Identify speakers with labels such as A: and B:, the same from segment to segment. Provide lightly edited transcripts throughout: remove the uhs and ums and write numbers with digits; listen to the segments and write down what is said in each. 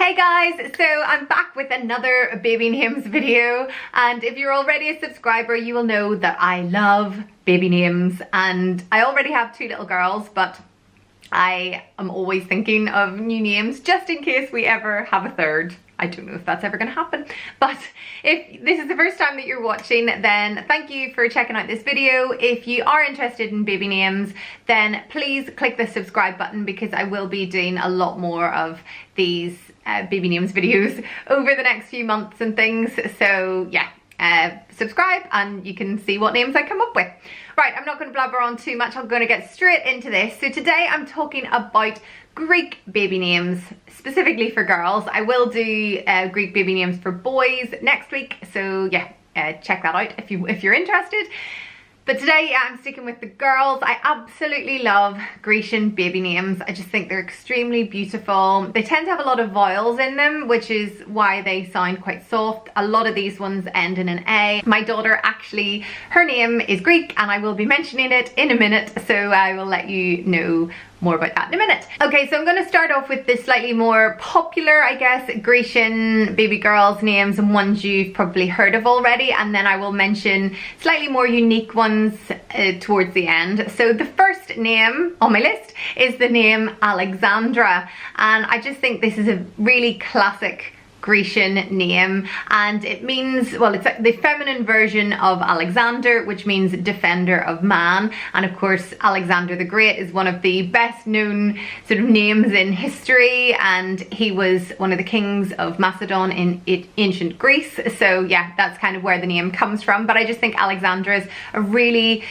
A: Hey guys, so I'm back with another baby names video, and if you're already a subscriber you will know that I love baby names, and I already have two little girls, but I am always thinking of new names just in case we ever have a third. I don't know if that's ever going to happen, but if this is the first time that you're watching, then thank you for checking out this video. If you are interested in baby names, then please click the subscribe button because I will be doing a lot more of these baby names videos over the next few months and things. So yeah, subscribe and you can see what names I come up with. Right, I'm not going to blabber on too much. I'm going to get straight into this. So today I'm talking about Greek baby names, specifically for girls. I will do Greek baby names for boys next week, so yeah, check that out if you're interested. But today, yeah, I'm sticking with the girls. I absolutely love Grecian baby names. I just think they're extremely beautiful. They tend to have a lot of vowels in them, which is why they sound quite soft. A lot of these ones end in an A. My daughter actually, her name is Greek, and I will be mentioning it in a minute, so I will let you know more about that in a minute. Okay, so I'm going to start off with the slightly more popular, I guess, Grecian baby girls names and ones you've probably heard of already, and then I will mention slightly more unique ones towards the end. So the first name on my list is the name Alexandra, and I just think this is a really classic Grecian name, and it means, well, it's the feminine version of Alexander, which means defender of man. And of course Alexander the Great is one of the best known sort of names in history, and he was one of the kings of Macedon in ancient Greece. So yeah, that's kind of where the name comes from. But I just think Alexandra is a really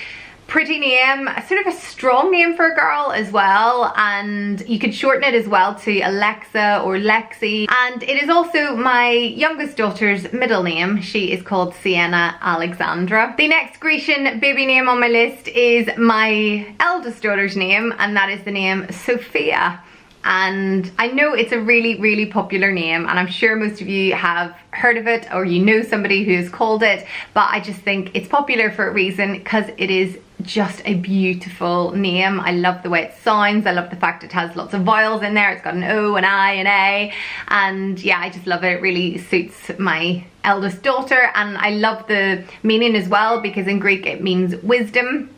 A: pretty name, sort of a strong name for a girl as well, and you could shorten it as well to Alexa or Lexi. And it is also my youngest daughter's middle name. She is called Sienna Alexandra. The next Grecian baby name on my list is my eldest daughter's name, and that is the name Sophia. And I know it's a really popular name, and I'm sure most of you have heard of it or you know somebody who's called it, but I just think it's popular for a reason because it is just a beautiful name. I love the way it sounds. I love the fact it has lots of vowels in there. It's got an O, an I, an A, and yeah, I just love it. It really suits my eldest daughter, and I love the meaning as well because in Greek it means wisdom.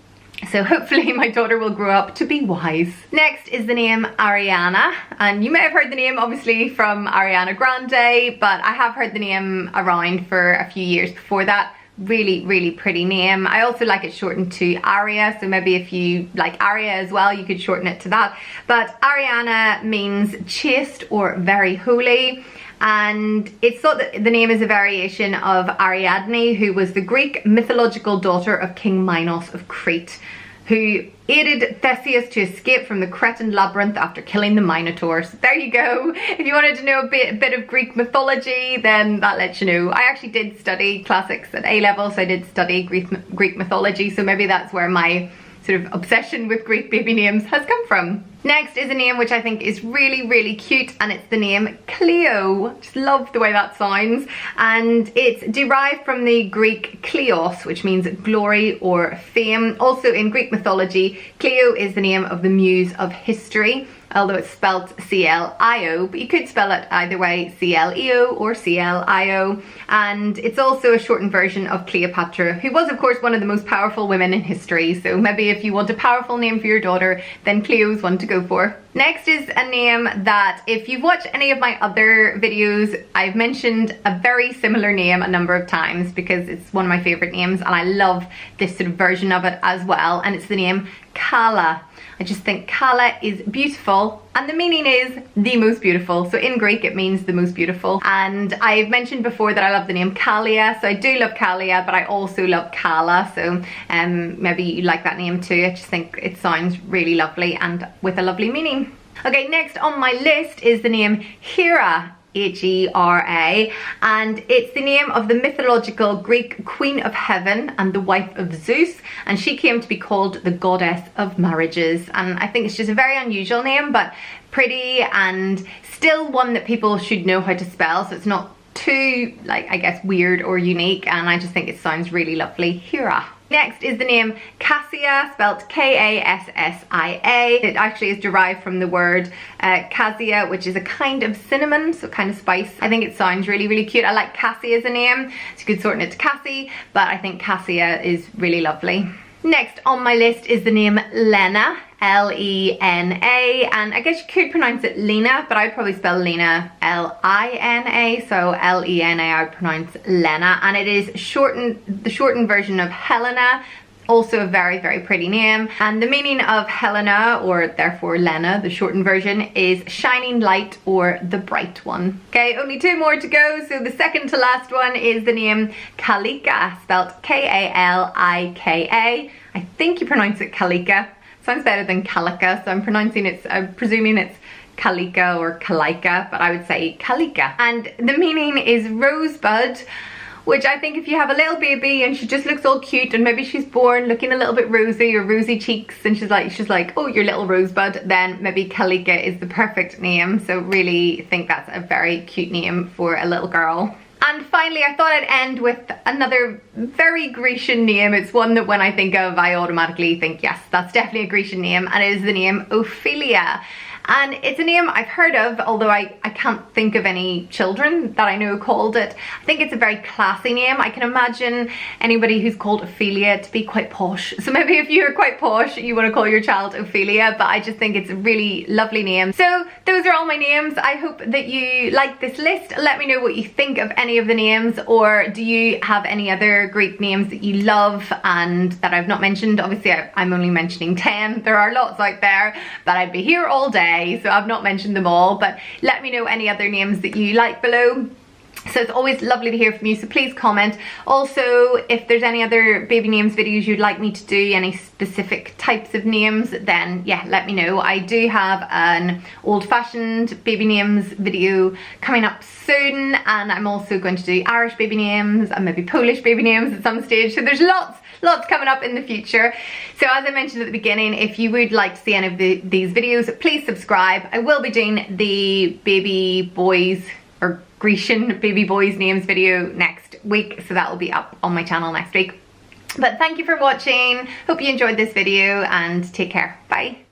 A: So hopefully my daughter will grow up to be wise. Next is the name Arianna, and you may have heard the name obviously from Ariana Grande, but I have heard the name around for a few years before that. Really pretty name. I also like it shortened to Aria, so maybe if you like Aria as well, you could shorten it to that. But Arianna means chaste or very holy, and it's thought that the name is a variation of Ariadne, who was the Greek mythological daughter of King Minos of Crete, who aided Theseus to escape from the Cretan labyrinth after killing the Minotaur. So there you go. If you wanted to know a bit of Greek mythology, then that lets you know. I actually did study classics at A-level, so I did study Greek mythology, so maybe that's where my sort of obsession with Greek baby names has come from. Next is a name which I think is really cute, and it's the name Cleo. Just love the way that sounds, and it's derived from the Greek kleos, which means glory or fame. Also in Greek mythology, Cleo is the name of the muse of history, although it's spelt C-L-I-O, but you could spell it either way, C-L-E-O or C-L-I-O. And it's also a shortened version of Cleopatra, who was of course one of the most powerful women in history. So maybe if you want a powerful name for your daughter, then Cleo's one to go for. Next is a name that, if you've watched any of my other videos, I've mentioned a very similar name a number of times because it's one of my favorite names, and I love this sort of version of it as well, and it's the name Calla. I just think Calla is beautiful, and the meaning is the most beautiful. So in Greek it means the most beautiful, and I've mentioned before that I love the name Kassia, so I do love Kassia, but I also love Calla, so maybe you like that name too. I just think it sounds really lovely and with a lovely meaning. Okay, next on my list is the name Hera, H-E-R-A, and it's the name of the mythological Greek Queen of Heaven and the wife of Zeus, and she came to be called the goddess of marriages. And I think it's just a very unusual name, but pretty, and still one that people should know how to spell, so it's not too, like, I guess, weird or unique, and I just think it sounds really lovely. Hera. Next is the name Kassia, spelled Kassia. It actually is derived from the word cassia, which is a kind of cinnamon, so kind of spice. I think it sounds really, really cute. I like Cassie as a name, so you could shorten it to Cassie, but I think Kassia is really lovely. Next on my list is the name Lena, L-E-N-A, and I guess you could pronounce it Lena, but I'd probably spell Lena L-I-N-A, so L-E-N-A I would pronounce Lena, and it is the shortened version of Helena. Also a very, very pretty name, and the meaning of Helena, or therefore Lena, the shortened version, is shining light or the bright one. Okay, only 2 more to go, so the second to last one is the name Kalika, spelled K-A-L-I-K-A. I think you pronounce it Kalika. Sounds better than Kalika, so I'm presuming it's Kalika or Kalika, but I would say Kalika. And the meaning is rosebud, which I think if you have a little baby and she just looks all cute and maybe she's born looking a little bit rosy or rosy cheeks and she's like, oh, your little rosebud, then maybe Kalika is the perfect name. So really think that's a very cute name for a little girl. And finally, I thought I'd end with another very Grecian name. It's one that when I think of, I automatically think, yes, that's definitely a Grecian name, and it is the name Ophelia. And it's a name I've heard of, although I can't think of any children that I know called it. I think it's a very classy name. I can imagine anybody who's called Ophelia to be quite posh. So maybe if you're quite posh, you want to call your child Ophelia, but I just think it's a really lovely name. So those are all my names. I hope that you like this list. Let me know what you think of any of the names, or do you have any other Greek names that you love and that I've not mentioned? Obviously, I'm only mentioning 10. There are lots out there, but I'd be here all day. So I've not mentioned them all, but let me know any other names that you like below. So it's always lovely to hear from you, so please comment. Also, if there's any other baby names videos you'd like me to do, any specific types of names, then yeah, let me know. I do have an old-fashioned baby names video coming up soon, and I'm also going to do Irish baby names and maybe Polish baby names at some stage. So there's lots coming up in the future. So as I mentioned at the beginning, if you would like to see any of these videos, please subscribe. I will be doing the baby boys or Grecian baby boys names video next week, so that will be up on my channel next week. But thank you for watching. Hope you enjoyed this video, and take care. Bye.